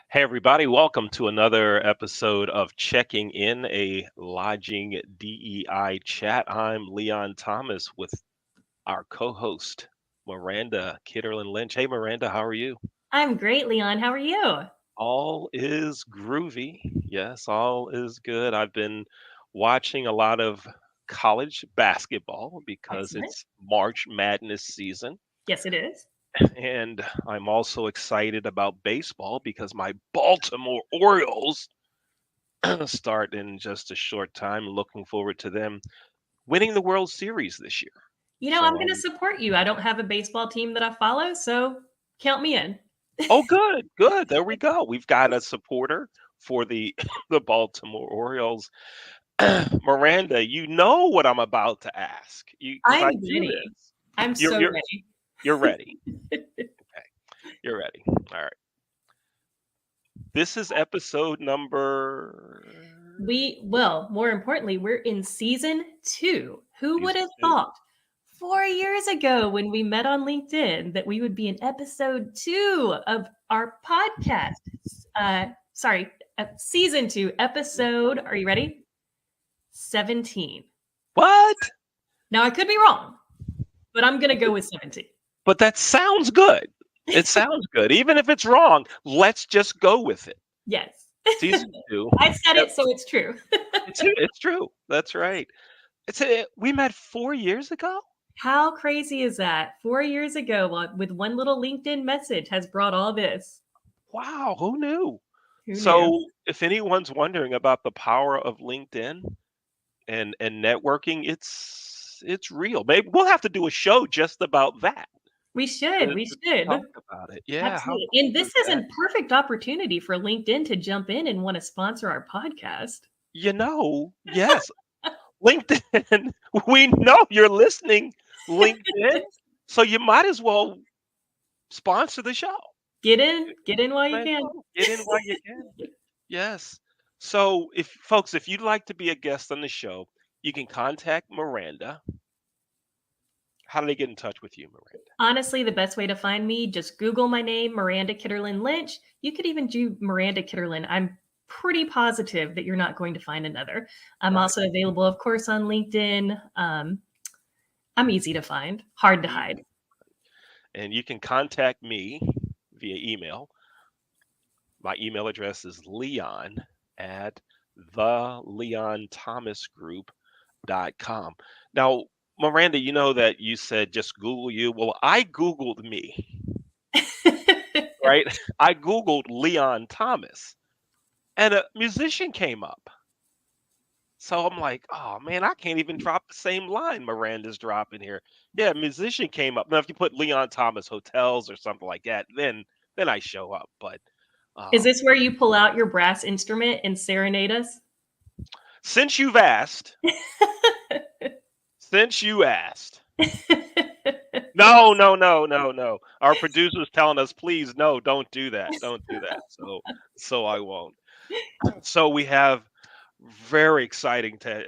Hey, everybody, welcome to another episode of Checking In, a lodging DEI chat. I'm Leon Thomas with our co host, Miranda Kitterlin Lynch. Hey, Miranda, how are you? I'm great, Leon. How are you? All is groovy. Yes, all is good. I've been watching a lot of college basketball because Excellent. it's March Madness season. Yes, it is. And I'm also excited about baseball because my Baltimore Orioles start in just a short time. Looking forward to them winning the World Series this year. I'm So going to support you. I don't have a baseball team that I follow, so count me in. oh, good, good. There we go. We've got a supporter for the the Baltimore Orioles. Miranda, you know what I'm about to ask you because I'm I do ready. this. I'm You're so you're ready. you're ready. Okay, you're ready. All right. This is episode number More importantly, we're in season 2. Who would season have two. thought 4 years ago when we met on LinkedIn that we would be in episode 2 of our podcast? Sorry, season 2, episode, are you ready? 17. What? Now, I could be wrong, but I'm going to go with 17. But that sounds good. It sounds good. Even if it's wrong, let's just go with it. Yes. Season 2. I said Yep, it, so it's true. it's true. That's right. We met 4 years ago? How crazy is that? 4 years ago, with one little LinkedIn message, has brought all this. Wow, who knew? Who knew? So, if anyone's wondering about the power of LinkedIn and networking, it's real. Maybe we'll have to do a show just about that We should. to We to should. talk about it. Yeah, how Absolutely. And cool this is is that? a perfect opportunity for LinkedIn to jump in and want to sponsor our podcast. Yes, LinkedIn, we know you're listening, LinkedIn, so you might as well sponsor the show. Get in while you Might as can. well get in while you can. Yes. So, if folks, if you'd like to be a guest on the show, you can contact Miranda. How do they get in touch with you, Miranda? Honestly, the best way to find me, just Google my name, Miranda Kitterlin Lynch. You could even do Miranda Kitterlin. I'm pretty positive that you're not going to find another. I'm Right. also available, of course, on LinkedIn. I'm easy to find, hard to hide. Easy. And you can contact me via email. My email address is leon at theleonthomasgroup.com. Now, Miranda, you know that you said just Google you. Well, I Googled me, right? I Googled Leon Thomas and a musician came up. So I'm like, oh man, I can't even drop the same line Miranda's dropping here. Yeah, musician came up. Now, if you put Leon Thomas hotels or something like that, then I show up. But Is um, this where you pull out your brass instrument and serenade us? since you've asked, since you asked, no, no, no, no, no. Our producer's telling us, please, no, don't do that, don't do that. So I won't. So we have very exciting to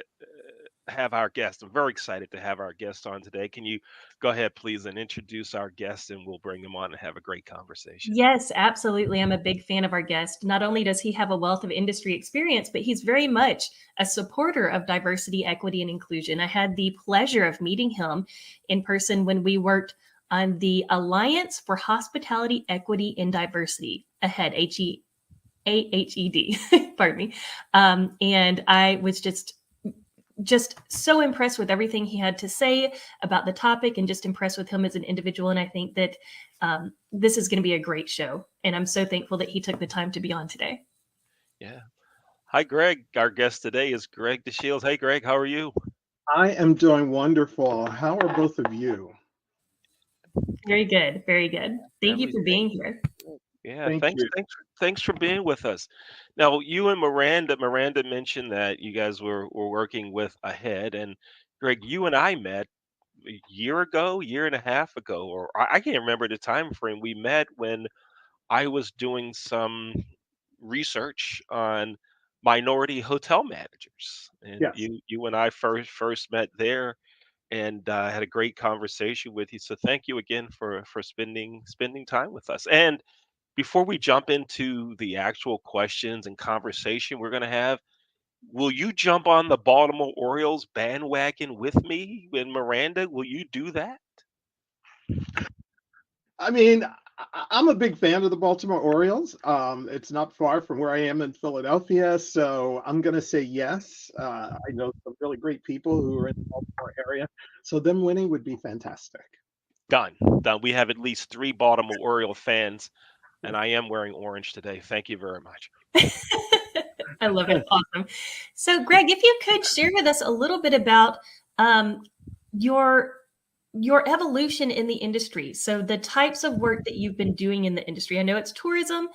have our guest. I'm very excited to have our guest on today. Can you go ahead, please, and introduce our guest, and we'll bring him on and have a great conversation. Yes, absolutely. I'm a big fan of our guest. Not only does he have a wealth of industry experience, but he's very much a supporter of diversity, equity, and inclusion. I had the pleasure of meeting him in person when we worked on the Alliance for Hospitality, Equity, and Diversity, ahead, AHED, pardon me. And I was just so impressed with everything he had to say about the topic and just impressed with him as an individual. And I think that this is going to be a great show. And I'm so thankful that he took the time to be on today. Yeah. Hi, Greg. Our guest today is Greg Deshields. Hey, Greg, how are you? I am doing wonderful. How are both of you? Very good. Very good. Thank you for being Everything. here. Yeah, Thank you. thanks for being with us. Now, you and Miranda mentioned that you guys were working with Ahead, and Greg, you and I met a year ago, year and a half ago, or I can't remember the time frame. We met when I was doing some research on minority hotel managers, and Yes. you and I first met there, and had a great conversation with you. So thank you again for spending time with us. And before we jump into the actual questions and conversation we're going to have, will you jump on the Baltimore Orioles bandwagon with me and Miranda? Will you do that? I mean, I'm a big fan of the Baltimore Orioles. It's not far from where I am in Philadelphia, so I'm going to say yes. I know some really great people who are in the Baltimore area, so them winning would be fantastic. Done. Done. We have at least three Baltimore Oriole fans, and I am wearing orange today. Thank you very much. I love it. Awesome. So, Greg, if you could share with us a little bit about um, your your evolution in the industry. So, the types of work that you've been doing in the industry. I know it's tourism.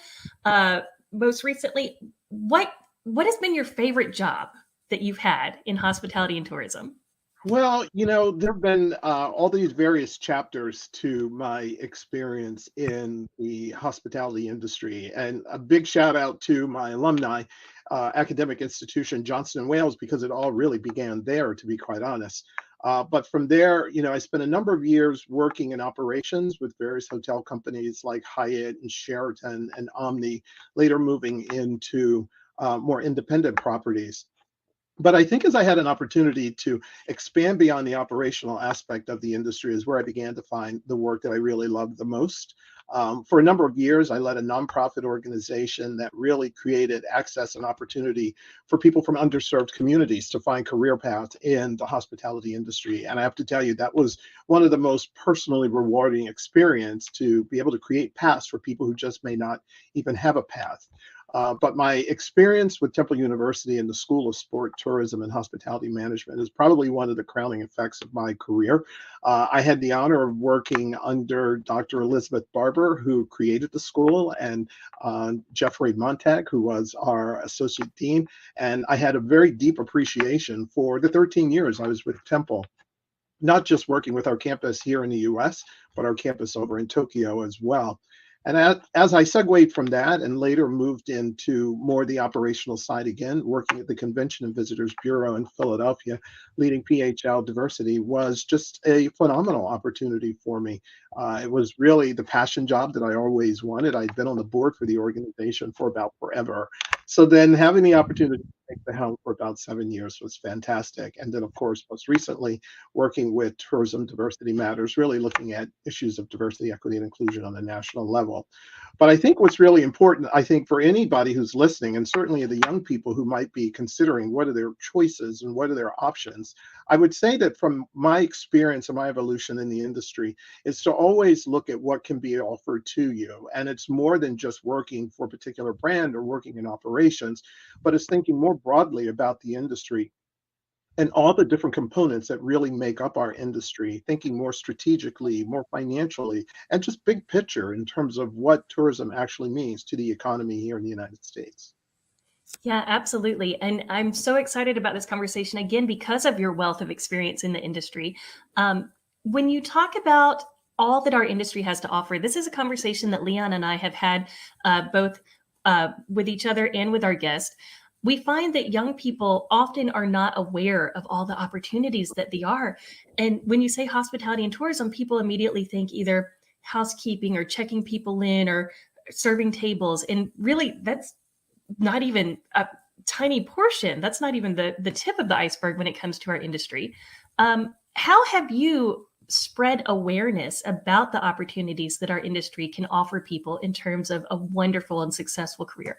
Most recently, what has been your favorite job that you've had in hospitality and tourism? Well, there have been all these various chapters to my experience in the hospitality industry. And a big shout out to my alumni academic institution, Johnson and Wales, because it all really began there, to be quite honest. But from there, I spent a number of years working in operations with various hotel companies like Hyatt and Sheraton and Omni, later moving into more independent properties. But I think as I had an opportunity to expand beyond the operational aspect of the industry is where I began to find the work that I really loved the most. For a number of years, I led a nonprofit organization that really created access and opportunity for people from underserved communities to find career paths in the hospitality industry. And I have to tell you, that was one of the most personally rewarding experience to be able to create paths for people who just may not even have a path. But my experience with Temple University and the School of Sport, Tourism, and Hospitality Management is probably one of the crowning effects of my career. I had the honor of working under Dr. Elizabeth Barber, who created the school, and Jeffrey Montag, who was our associate dean. And I had a very deep appreciation for the 13 years I was with Temple, not just working with our campus here in the US, but our campus over in Tokyo as well. And as I segued from that and later moved into more the operational side again, working at the Convention and Visitors Bureau in Philadelphia, leading PHL diversity was just a phenomenal opportunity for me. It was really the passion job that I always wanted. I'd been on the board for the organization for about forever. So then having the opportunity to take the helm for about 7 years was fantastic. And then, of course, most recently, working with Tourism Diversity Matters, really looking at issues of diversity, equity, and inclusion on a national level. But I think what's really important, I think for anybody who's listening, and certainly the young people who might be considering what are their choices and what are their options, I would say that from my experience and my evolution in the industry is to always look at what can be offered to you. And it's more than just working for a particular brand or working in operations, but it's thinking more broadly about the industry and all the different components that really make up our industry, thinking more strategically, more financially, and just big picture in terms of what tourism actually means to the economy here in the United States. Yeah, absolutely. And I'm so excited about this conversation again because of your wealth of experience in the industry. When you talk about all that our industry has to offer, this is a conversation that Leon and I have had both with each other and with our guest. We find that young people often are not aware of all the opportunities that they are. And when you say hospitality and tourism, people immediately think either housekeeping or checking people in or serving tables. And really, that's not even a tiny portion. That's not even the tip of the iceberg when it comes to our industry. How have you spread awareness about the opportunities that our industry can offer people in terms of a wonderful and successful career?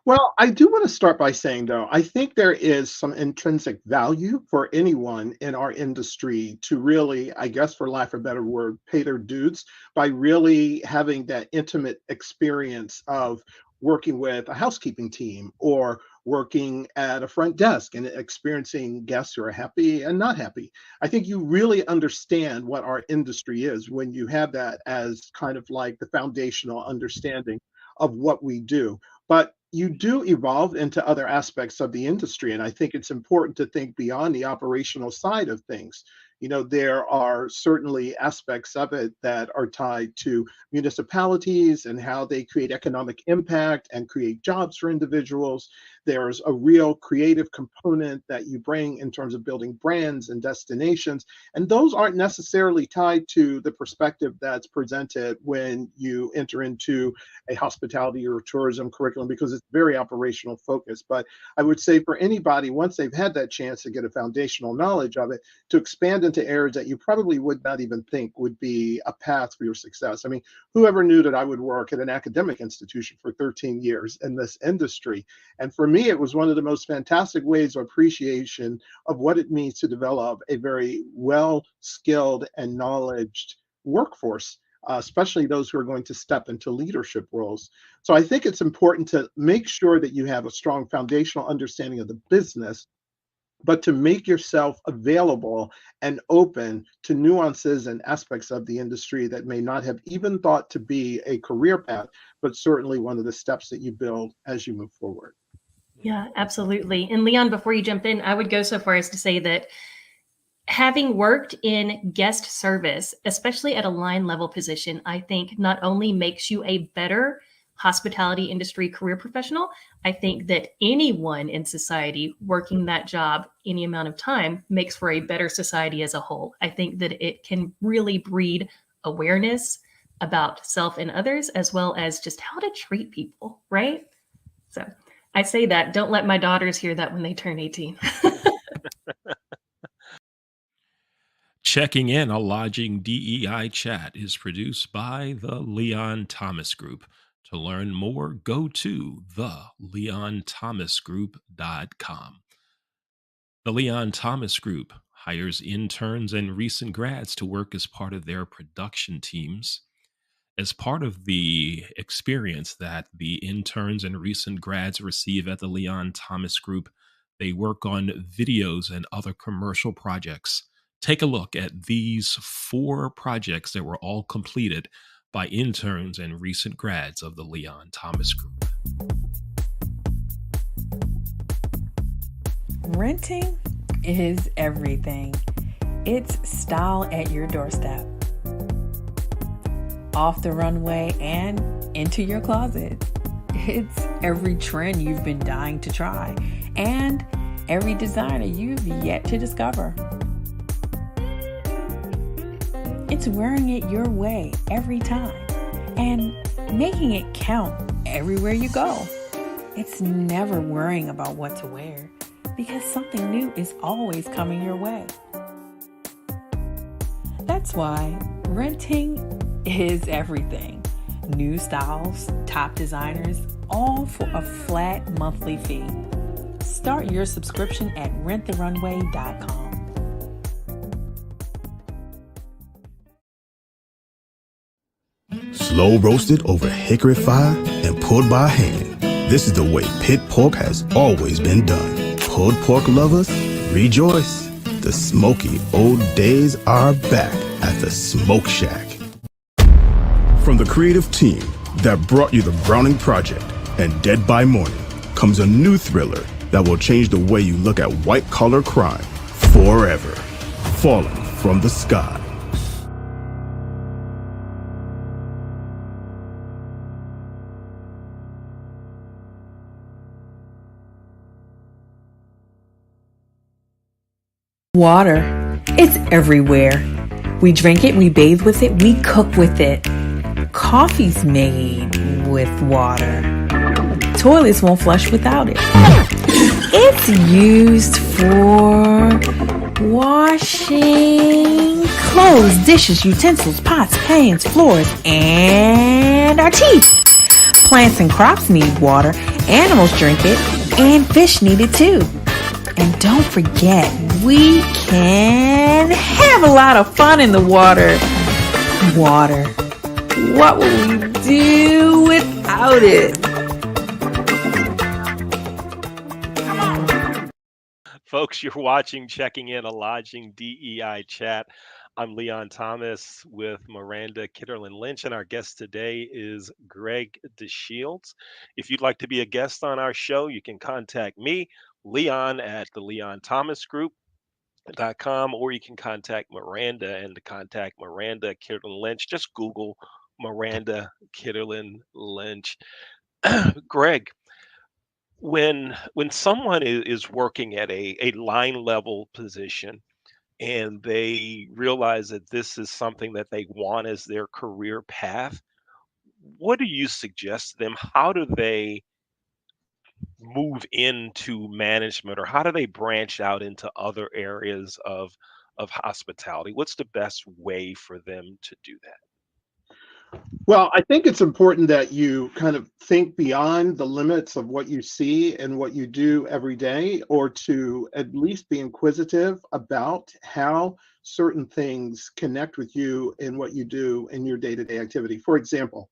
Well, I do want to start by saying, though, I think there is some intrinsic value for anyone in our industry to really, I guess, for lack of a better word, pay their dues by really having that intimate experience of working with a housekeeping team or working at a front desk and experiencing guests who are happy and not happy. I think you really understand what our industry is when you have that as kind of like the foundational understanding of what we do. But you do evolve into other aspects of the industry. And I think it's important to think beyond the operational side of things. There are certainly aspects of it that are tied to municipalities and how they create economic impact and create jobs for individuals. There's a real creative component that you bring in terms of building brands and destinations. And those aren't necessarily tied to the perspective that's presented when you enter into a hospitality or tourism curriculum, because it's very operational focused. But I would say for anybody, once they've had that chance to get a foundational knowledge of it, to expand into areas that you probably would not even think would be a path for your success. I mean, whoever knew that I would work at an academic institution for 13 years in this industry? And for me, it was one of the most fantastic ways of appreciation of what it means to develop a very well skilled and knowledged workforce, especially those who are going to step into leadership roles. So I think it's important to make sure that you have a strong foundational understanding of the business, but to make yourself available and open to nuances and aspects of the industry that may not have even thought to be a career path, but certainly one of the steps that you build as you move forward. Yeah, absolutely. And Leon, before you jump in, I would go so far as to say that having worked in guest service, especially at a line level position, I think not only makes you a better hospitality industry career professional, I think that anyone in society working that job any amount of time makes for a better society as a whole. I think that it can really breed awareness about self and others, as well as just how to treat people, right? So I say that, don't let my daughters hear that when they turn 18. Checking in, a lodging DEI chat is produced by the Leon Thomas Group. To learn more, go to theleonthomasgroup.com. The Leon Thomas Group hires interns and recent grads to work as part of their production teams. As part of the experience that the interns and recent grads receive at the Leon Thomas Group, they work on videos and other commercial projects. Take a look at these 4 projects that were all completed by interns and recent grads of the Leon Thomas Group. Renting is everything. It's style at your doorstep, off the runway and into your closet. It's every trend you've been dying to try and every designer you've yet to discover. It's wearing it your way every time and making it count everywhere you go. It's never worrying about what to wear because something new is always coming your way. That's why renting is everything. New styles, top designers, all for a flat monthly fee. Start your subscription at renttherunway.com. Slow roasted over hickory fire and pulled by hand. This is the way pit pork has always been done. Pulled pork lovers, rejoice. The smoky old days are back at the Smoke Shack. From the creative team that brought you the Browning Project and Dead by Morning comes a new thriller that will change the way you look at white-collar crime forever. Falling from the Sky. Water. It's everywhere. We drink it, we bathe with it, we cook with it. Coffee's made with water. Toilets won't flush without it. It's used for washing clothes, dishes, utensils, pots, pans, floors, and our teeth. Plants and crops need water, animals drink it, and fish need it too. And don't forget, we can have a lot of fun in the water. Water. What would we do without it? Folks, you're watching Checking In, a lodging DEI chat. I'm Leon Thomas with Miranda Kitterlin Lynch, and our guest today is Greg Deshields. If you'd like to be a guest on our show, you can contact me, Leon, at the Leon Thomas Group. or you can contact Miranda. And to contact Miranda Kitterlin Lynch, just Google Miranda Kitterlin Lynch. Greg, when someone is working at a line level position and they realize that this is something that they want as their career path, what do you suggest to them? How do they move into management, or how do they branch out into other areas of hospitality? What's the best way for them to do that? Well, I think it's important that you kind of think beyond the limits of what you see and what you do every day, or to at least be inquisitive about how certain things connect with you in what you do in your day-to-day activity. For example,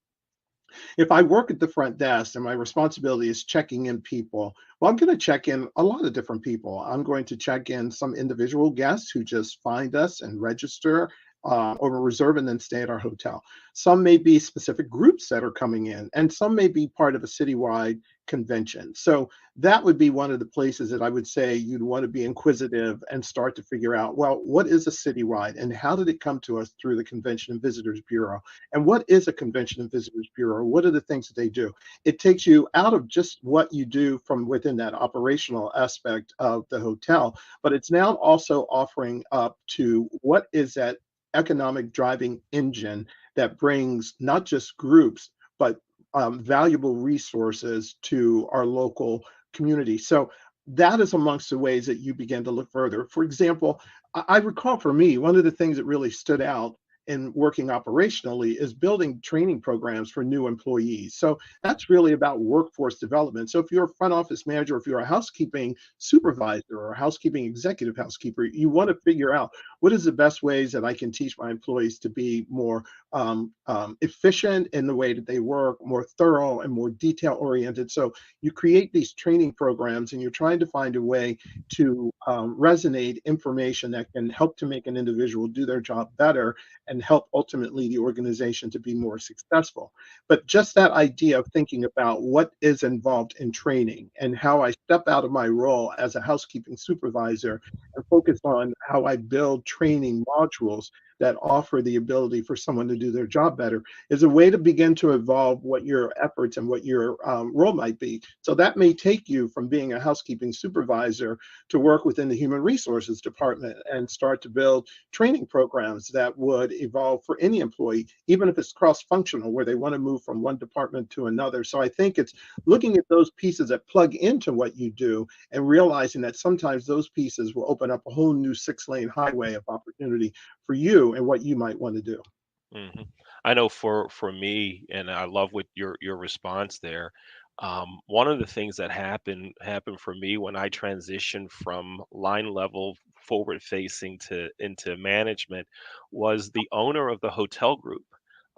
if I work at the front desk and my responsibility is checking in people, well, I'm going to check in a lot of different people. I'm going to check in some individual guests who just find us and register or reserve and then stay at our hotel. Some may be specific groups that are coming in, and some may be part of a citywide convention. So that would be one of the places that I would say you'd want to be inquisitive and start to figure out, well, what is a citywide and how did it come to us through the Convention and Visitors Bureau? And what is a Convention and Visitors Bureau? What are the things that they do? It takes you out of just what you do from within that operational aspect of the hotel, but it's now also offering up to what is that economic driving engine that brings not just groups, but valuable resources to our local community. So that is amongst the ways that you begin to look further. For example, I recall for me, one of the things that really stood out in working operationally is building training programs for new employees. So that's really about workforce development. So if you're a front office manager, if you're a housekeeping supervisor or a housekeeping executive housekeeper, you want to figure out what is the best ways that I can teach my employees to be more efficient in the way that they work, more thorough and more detail oriented. So you create these training programs and you're trying to find a way to resonate information that can help to make an individual do their job better and help ultimately the organization to be more successful. But just that idea of thinking about what is involved in training and how I step out of my role as a housekeeping supervisor and focus on how I build training modules that offer the ability for someone to do their job better is a way to begin to evolve what your efforts and what your role might be. So that may take you from being a housekeeping supervisor to work within the human resources department and start to build training programs that would evolve for any employee, even if it's cross-functional, where they want to move from one department to another. So I think it's looking at those pieces that plug into what you do and realizing that sometimes those pieces will open up a whole new 6-lane highway of opportunity for you and what you might want to do. hmm I know for me, and I love what your response there. One of the things that happened for me when I transitioned from line level forward facing to into management was the owner of the hotel group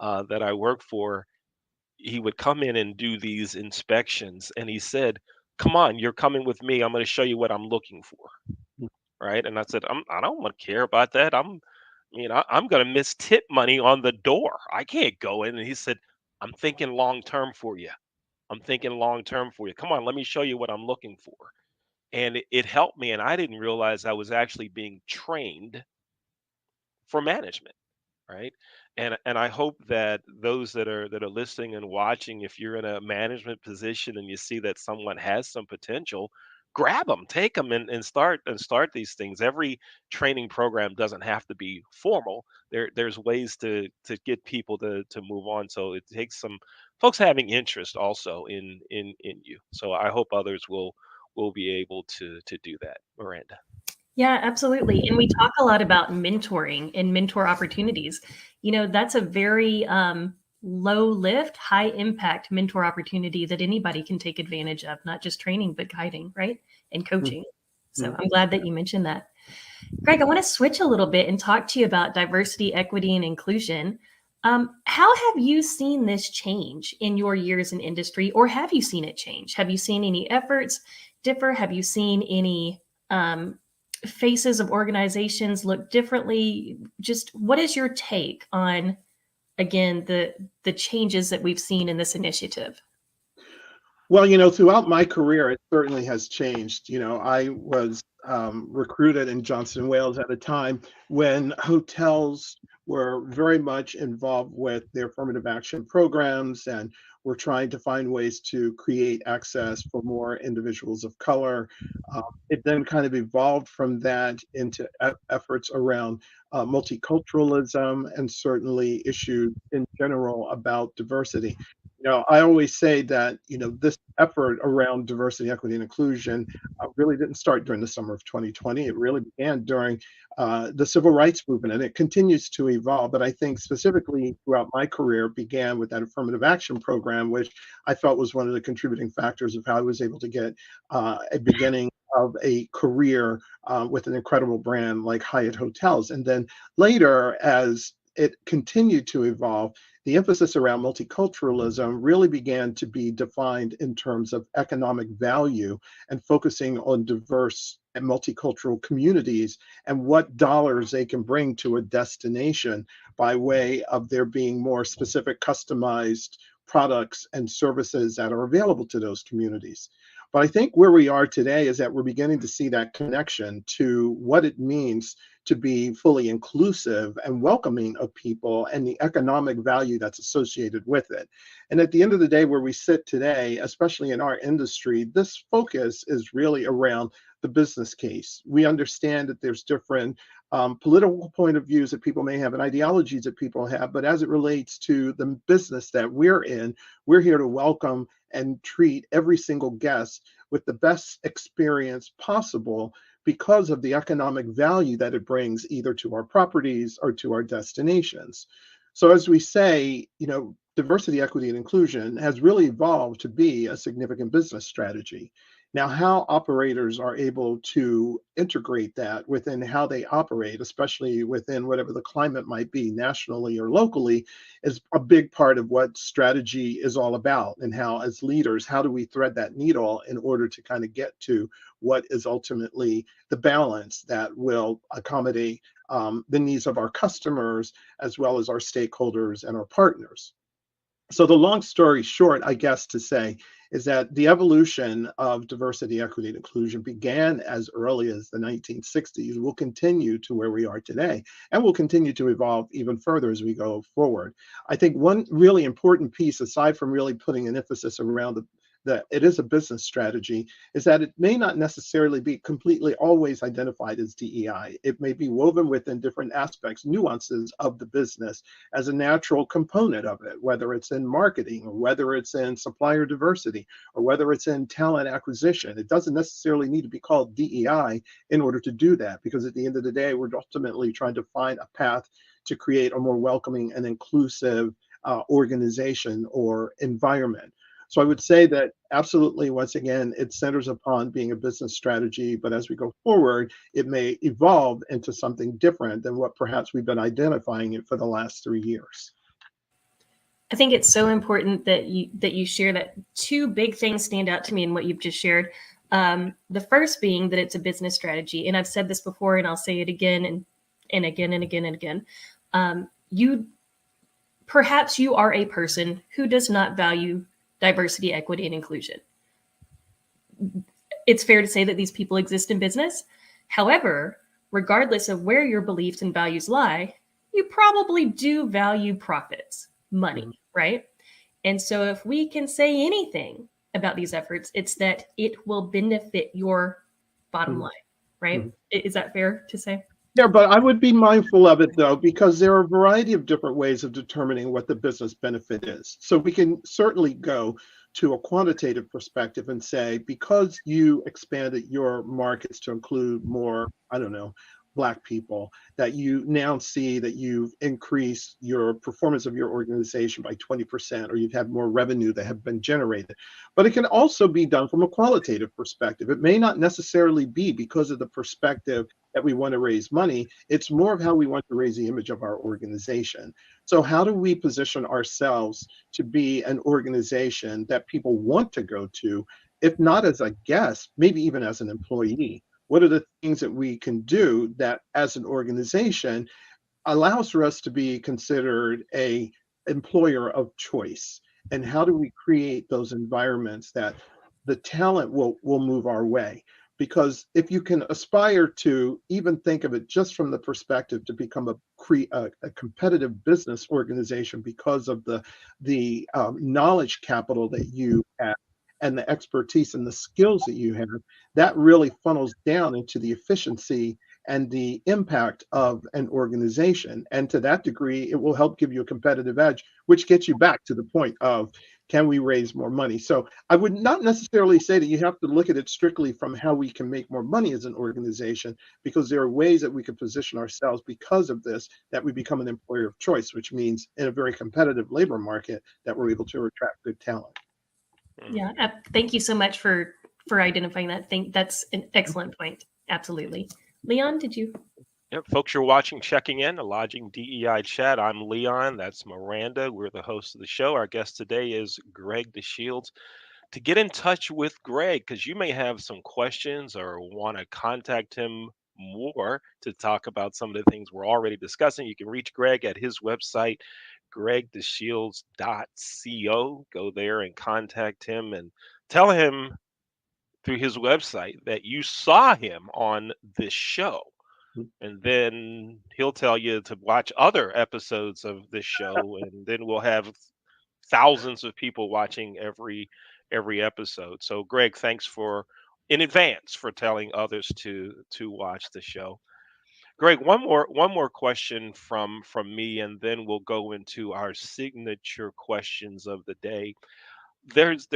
that I worked for. He would come in and do these inspections, and he said, "Come on, you're coming with me. I'm going to show you what I'm looking for." Right? And I said, I don't want to care about that. I'm going to miss tip money on the door. I can't go in." And he said, "I'm thinking long term for you. I'm thinking long term for you. Come on, let me show you what I'm looking for." And it helped me. And I didn't realize I was actually being trained for management. Right. And I hope that those that are listening and watching, if you're in a management position and you see that someone has some potential, grab them, take them, and start these things. Every training program doesn't have to be formal. There's ways to get people to move on. So it takes some folks having interest also in you. So I hope others will be able to do that. Miranda. Yeah, absolutely. And we talk a lot about mentoring and mentor opportunities. That's a very low lift, high impact mentor opportunity that anybody can take advantage of, not just training, but guiding, right? And coaching. So I'm glad that you mentioned that. Greg, I want to switch a little bit and talk to you about diversity, equity, and inclusion. How have you seen this change in your years in industry, or have you seen it change? Have you seen any efforts differ? Have you seen any faces of organizations look differently? Just what is your take on, again, the changes that we've seen in this initiative? Well, throughout my career, it certainly has changed. I was recruited in Johnson and Wales at a time when hotels were very much involved with their affirmative action programs and were trying to find ways to create access for more individuals of color. It then kind of evolved from that into efforts around multiculturalism and certainly issues in general about diversity. I always say that, this effort around diversity, equity, and inclusion really didn't start during the summer of 2020. It really began during the civil rights movement, and it continues to evolve. But I think specifically throughout my career began with that affirmative action program, which I felt was one of the contributing factors of how I was able to get a beginning of a career with an incredible brand like Hyatt Hotels. And then later, as it continued to evolve, the emphasis around multiculturalism really began to be defined in terms of economic value and focusing on diverse and multicultural communities and what dollars they can bring to a destination by way of there being more specific, customized products and services that are available to those communities. But I think where we are today is that we're beginning to see that connection to what it means to be fully inclusive and welcoming of people and the economic value that's associated with it. And at the end of the day, where we sit today, especially in our industry, this focus is really around the business case. We understand that there's different political point of views that people may have and ideologies that people have, but as it relates to the business that we're in, we're here to welcome and treat every single guest with the best experience possible because of the economic value that it brings either to our properties or to our destinations. So as we say, diversity, equity, and inclusion has really evolved to be a significant business strategy. Now, how operators are able to integrate that within how they operate, especially within whatever the climate might be nationally or locally, is a big part of what strategy is all about. And how, as leaders, how do we thread that needle in order to kind of get to what is ultimately the balance that will accommodate the needs of our customers as well as our stakeholders and our partners. So the long story short, I guess to say, is that the evolution of diversity, equity, and inclusion began as early as the 1960s, will continue to where we are today, and will continue to evolve even further as we go forward. I think one really important piece, aside from really putting an emphasis around that it is a business strategy, is that it may not necessarily be completely always identified as DEI. It may be woven within different aspects, nuances of the business as a natural component of it, whether it's in marketing or whether it's in supplier diversity or whether it's in talent acquisition. It doesn't necessarily need to be called DEI in order to do that, because at the end of the day, we're ultimately trying to find a path to create a more welcoming and inclusive organization or environment. So I would say that absolutely, once again, it centers upon being a business strategy, but as we go forward, it may evolve into something different than what perhaps we've been identifying it for the last 3 years. I think it's so important that you share that. Two big things stand out to me in what you've just shared. The first being that it's a business strategy, and I've said this before, and I'll say it again and again and again and again. Perhaps you are a person who does not value diversity, equity, and inclusion. It's fair to say that these people exist in business. However, regardless of where your beliefs and values lie, you probably do value profits, money, right? And so if we can say anything about these efforts, it's that it will benefit your bottom line, right? Is that fair to say? Yeah, but I would be mindful of it, though, because there are a variety of different ways of determining what the business benefit is. So we can certainly go to a quantitative perspective and say, because you expanded your markets to include more, Black people, that you now see that you've increased your performance of your organization by 20%, or you've had more revenue that have been generated. But it can also be done from a qualitative perspective. It may not necessarily be because of the perspective that we want to raise money. It's more of how we want to raise the image of our organization. So how do we position ourselves to be an organization that people want to go to, if not as a guest, maybe even as an employee? What are the things that we can do that as an organization allows for us to be considered a employer of choice? And how do we create those environments that the talent will move our way? because if you can aspire to even think of it just from the perspective to become a competitive business organization because of the knowledge capital that you have and the expertise and the skills that you have, that really funnels down into the efficiency and the impact of an organization. And to that degree, it will help give you a competitive edge, which gets you back to the point of, can we raise more money? So I would not necessarily say that you have to look at it strictly from how we can make more money as an organization, because there are ways that we can position ourselves because of this, that we become an employer of choice, which means in a very competitive labor market that we're able to attract good talent. Yeah, thank you so much for identifying that. That's an excellent point. Absolutely. Leon, did you? Yep, folks, you're watching Checking In, a Lodging DEI chat. I'm Leon. That's Miranda. We're the host of the show. Our guest today is Greg Deshields. To get in touch with Greg, because you may have some questions or want to contact him more to talk about some of the things we're already discussing, you can reach Greg at his website, gregdeshields.co. Go there and contact him and tell him through his website that you saw him on this show. And then he'll tell you to watch other episodes of this show, and then we'll have thousands of people watching every episode. So Greg, thanks in advance for telling others to watch the show. Greg, one more question from me, and then we'll go into our signature questions of the day. There's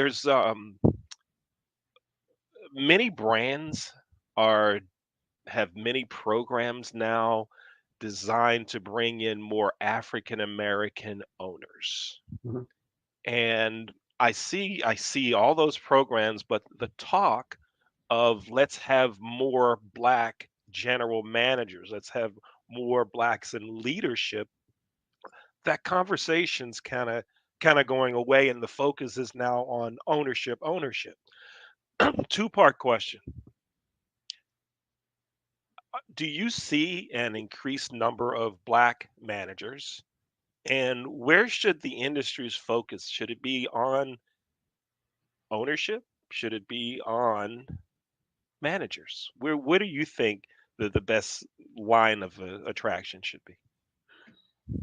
many brands are have many programs now designed to bring in more African American owners. Mhm. And I see all those programs, but the talk of let's have more black general managers, let's have more blacks in leadership, that conversation's kind of going away, and the focus is now on ownership. Two-part question. Do you see an increased number of black managers? And where should the industry's focus? Should it be on ownership? Should it be on managers? Where do you think the best line of attraction should be?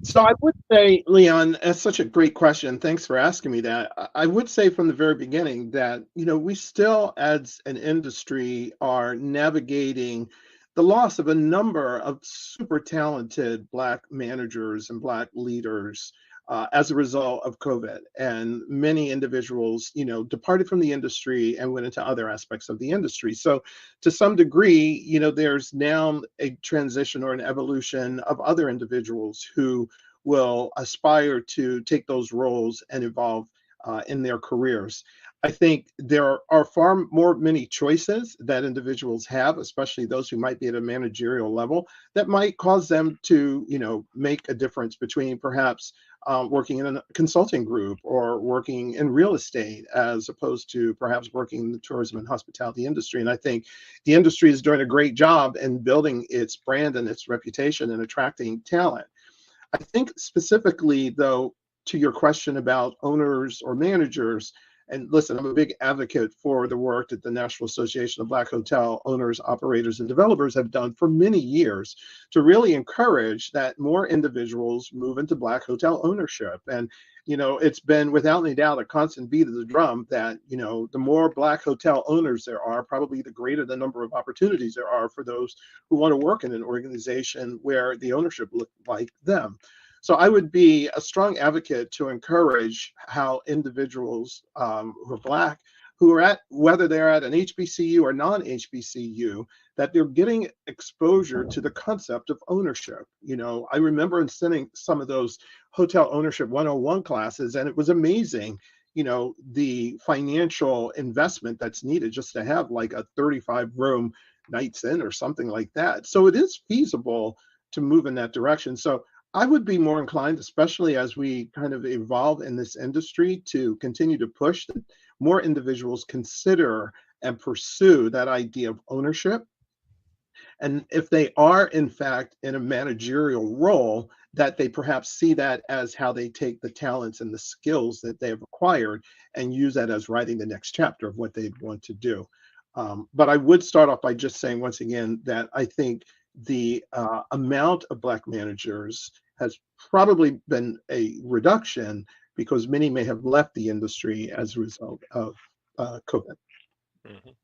So I would say, Leon, that's such a great question. Thanks for asking me that. I would say from the very beginning that, we still as an industry are navigating the loss of a number of super talented Black managers and Black leaders as a result of COVID. And many individuals, departed from the industry and went into other aspects of the industry. So to some degree, there's now a transition or an evolution of other individuals who will aspire to take those roles and evolve in their careers. I think there are far more many choices that individuals have, especially those who might be at a managerial level, that might cause them to, make a difference between perhaps working in a consulting group or working in real estate, as opposed to perhaps working in the tourism and hospitality industry. And I think the industry is doing a great job in building its brand and its reputation and attracting talent. I think specifically, though, to your question about owners or managers, and listen, I'm a big advocate for the work that the National Association of Black Hotel Owners, Operators, and Developers have done for many years to really encourage that more individuals move into Black hotel ownership. And, it's been without any doubt a constant beat of the drum that, the more Black hotel owners there are, probably the greater the number of opportunities there are for those who want to work in an organization where the ownership look like them. So I would be a strong advocate to encourage how individuals who are Black, who are whether they're at an HBCU or non-HBCU, that they're getting exposure to the concept of ownership. I remember sending some of those hotel ownership 101 classes, and it was amazing, the financial investment that's needed just to have like a 35-room Nights Inn or something like that. So it is feasible to move in that direction. So I would be more inclined, especially as we kind of evolve in this industry, to continue to push that more individuals consider and pursue that idea of ownership. And if they are, in fact, in a managerial role, that they perhaps see that as how they take the talents and the skills that they have acquired and use that as writing the next chapter of what they want to do. But I would start off by just saying once again that I think the amount of Black managers has probably been a reduction because many may have left the industry as a result of COVID. Mhm.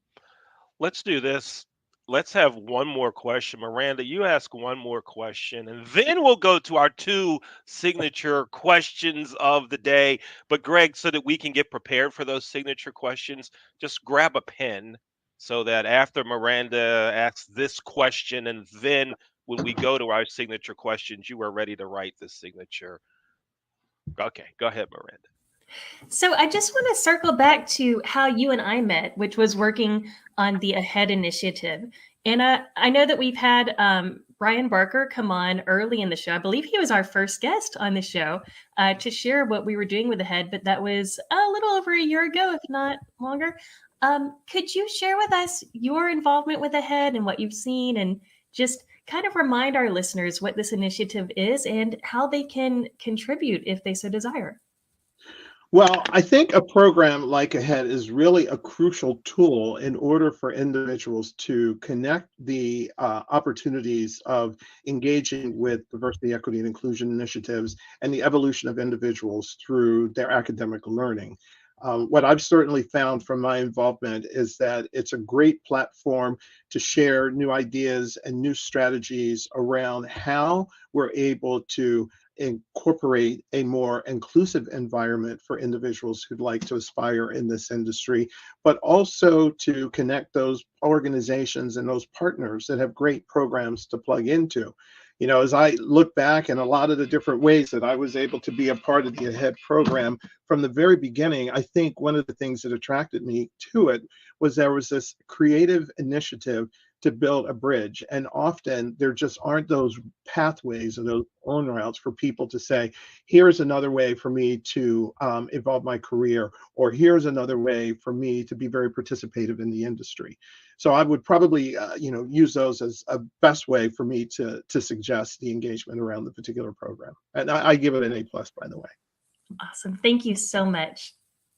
Let's do this. Let's have one more question. Miranda, you ask one more question, and then we'll go to our two signature questions of the day. But, Greg, so that we can get prepared for those signature questions, just grab a pen so that after Miranda asks this question, and then when we go to our signature questions, you are ready to write the signature. Okay, go ahead, Miranda. So I just want to circle back to how you and I met, which was working on the AHEAD initiative. And I know that we've had Brian Barker come on early in the show. I believe he was our first guest on the show to share what we were doing with AHEAD, but that was a little over a year ago, if not longer. Could you share with us your involvement with AHEAD and what you've seen, and just kind of remind our listeners what this initiative is and how they can contribute if they so desire? Well, I think a program like AHEAD is really a crucial tool in order for individuals to connect the opportunities of engaging with diversity, equity, and inclusion initiatives and the evolution of individuals through their academic learning. What I've certainly found from my involvement is that it's a great platform to share new ideas and new strategies around how we're able to incorporate a more inclusive environment for individuals who'd like to aspire in this industry, but also to connect those organizations and those partners that have great programs to plug into. You know, as I look back in a lot of the different ways that I was able to be a part of the AHEAD program from the very beginning, I think one of the things that attracted me to it was there was this creative initiative to build a bridge. And often there just aren't those pathways or those on routes for people to say, here's another way for me to evolve my career, or here's another way for me to be very participative in the industry. So I would probably, use those as a best way for me to suggest the engagement around the particular program. And I give it an A plus, by the way. Awesome. Thank you so much.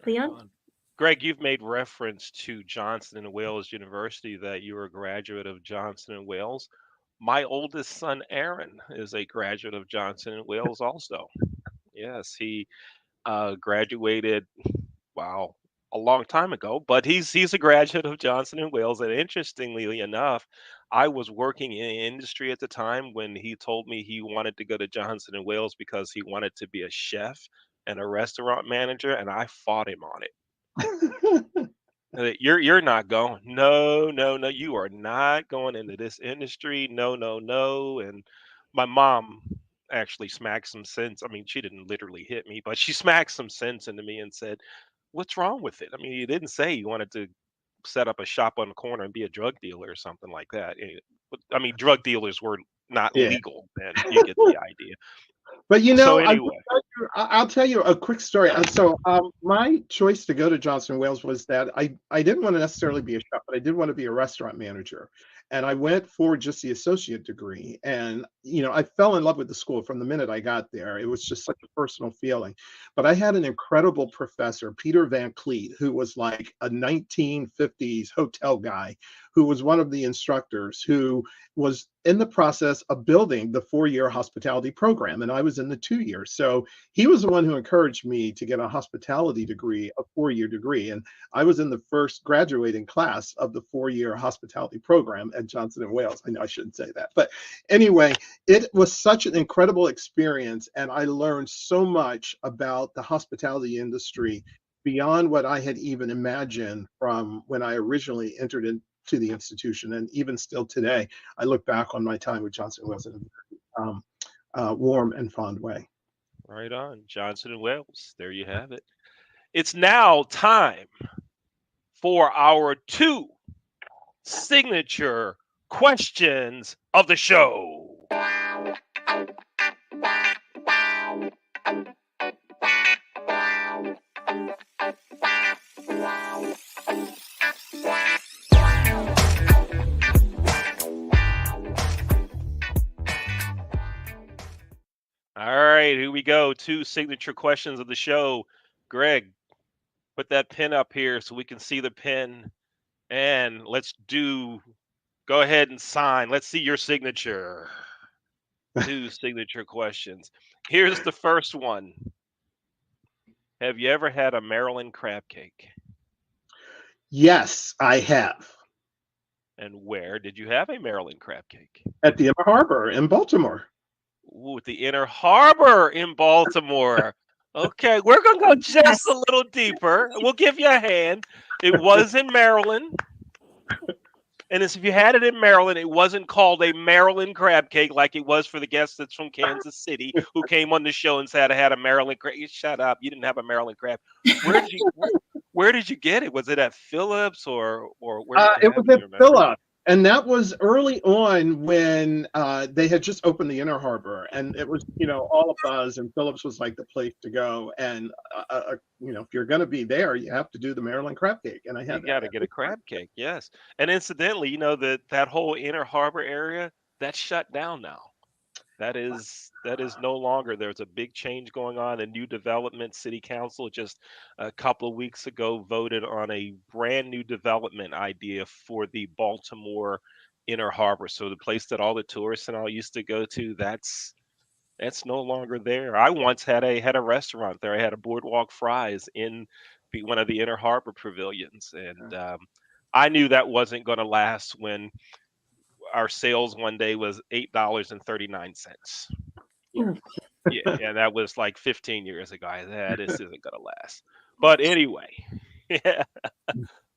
Leon? Greg, you've made reference to Johnson and Wales University, that you were a graduate of Johnson and Wales. My oldest son, Aaron, is a graduate of Johnson and Wales also. Yes, he graduated, wow, a long time ago, but he's a graduate of Johnson and Wales. And interestingly enough, I was working in industry at the time when he told me he wanted to go to Johnson and Wales because he wanted to be a chef and a restaurant manager, and I fought him on it. You're not going. No, no, no. You are not going into this industry. No, no, no. And my mom actually smacked some sense. I mean, she didn't literally hit me, but she smacked some sense into me and said, "What's wrong with it? I mean, you didn't say you wanted to set up a shop on the corner and be a drug dealer or something like that." I mean, drug dealers were not Yeah. legal then. You get the idea. But So anyway, I'll tell you a quick story. My choice to go to Johnson and Wales was that I didn't want to necessarily be a chef, but I did want to be a restaurant manager. And I went for just the associate degree. And, I fell in love with the school from the minute I got there. It was just such a personal feeling. But I had an incredible professor, Peter Van Cleet, who was like a 1950s hotel guy, who was one of the instructors, who was in the process of building the 4-year hospitality program. And I was in the 2 years. So he was the one who encouraged me to get a hospitality degree, a 4-year degree. And I was in the first graduating class of the 4-year hospitality program at Johnson and Wales. I know I shouldn't say that. But anyway, it was such an incredible experience. And I learned so much about the hospitality industry beyond what I had even imagined from when I originally entered into the institution. And even still today, I look back on my time with Johnson and Wales in a very warm and fond way. right on. Johnson and Wales. There you have it. It's now time for our two signature questions of the show. All right, here we go. Two signature questions of the show. Greg, put that pin up here so we can see the pin. And go ahead and sign. Let's see your signature. 2 signature questions. Here's the first one. Have you ever had a Maryland crab cake? Yes, I have. And where did you have a Maryland crab cake? At the Inner Harbor in Baltimore. Ooh, at the Inner Harbor in Baltimore. Okay, we're gonna go just a Yes. little deeper. We'll give you a hand. It was in Maryland. And if you had it in Maryland, it wasn't called a Maryland crab cake like it was for the guest that's from Kansas City who came on the show and said I had a Maryland crab. You shut up. You didn't have a Maryland crab. Where did you get it? Was it at Phillips or where did you It have was it? Do at you remember? Philip, and that was early on when they had just opened the Inner Harbor, and it was all a buzz, and Phillips was like the place to go. And if you're going to be there, you have to do the Maryland crab cake, and I You had that. got to get a crab cake, yes. And incidentally, that whole Inner Harbor area that's shut down now. That is no longer. There's a big change going on. A new development. City Council just a couple of weeks ago voted on a brand new development idea for the Baltimore Inner Harbor. So the place that all the tourists and all used to go to, that's no longer there. I once had a restaurant there. I had a Boardwalk Fries in one of the Inner Harbor pavilions, and I knew that wasn't going to last when our sales one day was $8.39. Ooh. Yeah, and that was like 15 years ago. This isn't gonna last. But anyway, yeah.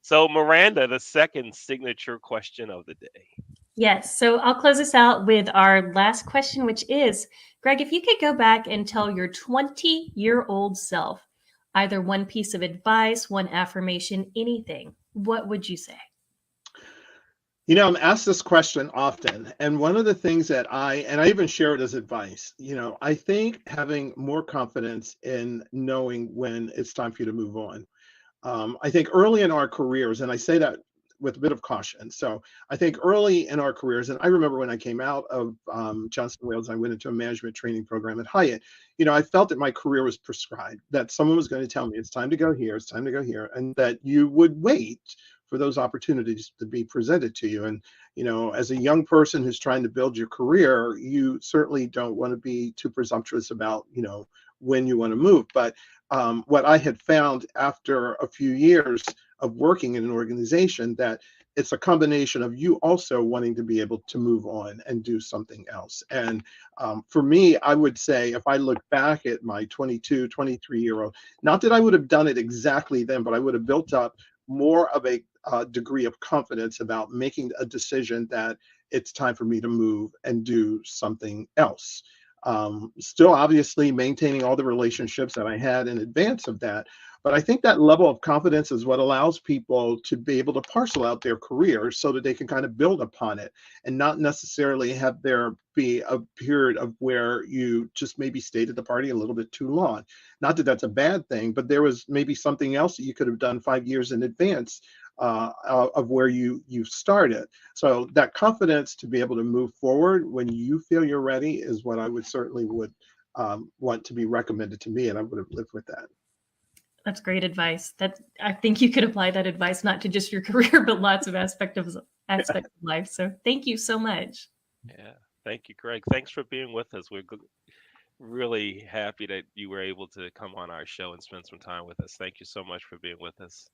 So Miranda, the second signature question of the day. Yes. So I'll close this out with our last question, which is, Greg, if you could go back and tell your 20-year-old self either one piece of advice, one affirmation, anything, what would you say? I'm asked this question often, and one of the things that I even share it as advice. I think having more confidence in knowing when it's time for you to move on. I think early in our careers, and I say that with a bit of caution. So I think early in our careers, and I remember when I came out of Johnson Wales, I went into a management training program at Hyatt. I felt that my career was prescribed, that someone was going to tell me it's time to go here, it's time to go here, and that you would wait for those opportunities to be presented to you. And as a young person who's trying to build your career, you certainly don't want to be too presumptuous about when you want to move. But what I had found after a few years of working in an organization, that it's a combination of you also wanting to be able to move on and do something else. And for me, I would say if I look back at my 22, 23-year-old, not that I would have done it exactly then, but I would have built up more of a degree of confidence about making a decision that it's time for me to move and do something else. Still obviously maintaining all the relationships that I had in advance of that. But I think that level of confidence is what allows people to be able to parcel out their careers so that they can kind of build upon it and not necessarily have there be a period of where you just maybe stayed at the party a little bit too long. Not that that's a bad thing, but there was maybe something else that you could have done 5 years in advance of where you started. So that confidence to be able to move forward when you feel you're ready is what I would certainly want to be recommended to me, and I would have lived with that. That's great advice. I think you could apply that advice not to just your career, but lots of aspects of life. So thank you so much. Yeah, thank you, Greg. Thanks for being with us. We're really happy that you were able to come on our show and spend some time with us. Thank you so much for being with us.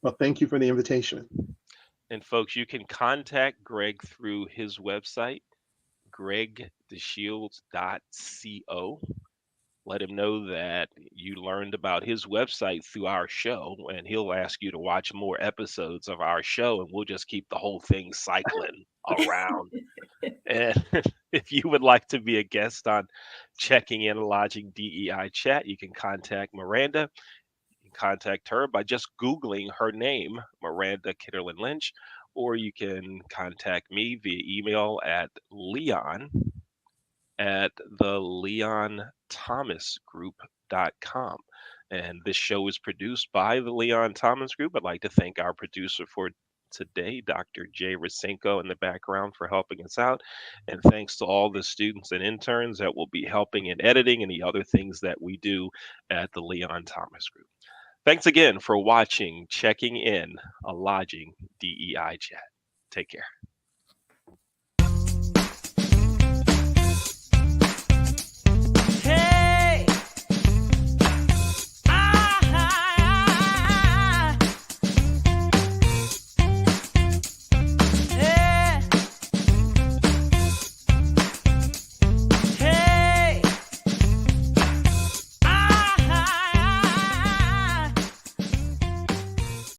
Well, thank you for the invitation. And folks, you can contact Greg through his website, gregdeshields.co. Let him know that you learned about his website through our show, and he'll ask you to watch more episodes of our show, and we'll just keep the whole thing cycling around. And if you would like to be a guest on Checking In Lodging DEI Chat, you can contact Miranda. You can contact her by just Googling her name, Miranda Kitterlin Lynch, or you can contact me via email at leon@theleonthomasgroup.com. And this show is produced by the Leon Thomas Group. I'd like to thank our producer for today, Dr. Jay Rasenko, in the background for helping us out. And thanks to all the students and interns that will be helping in editing and the other things that we do at the Leon Thomas Group. Thanks again for watching, checking in, a lodging DEI chat. Take care.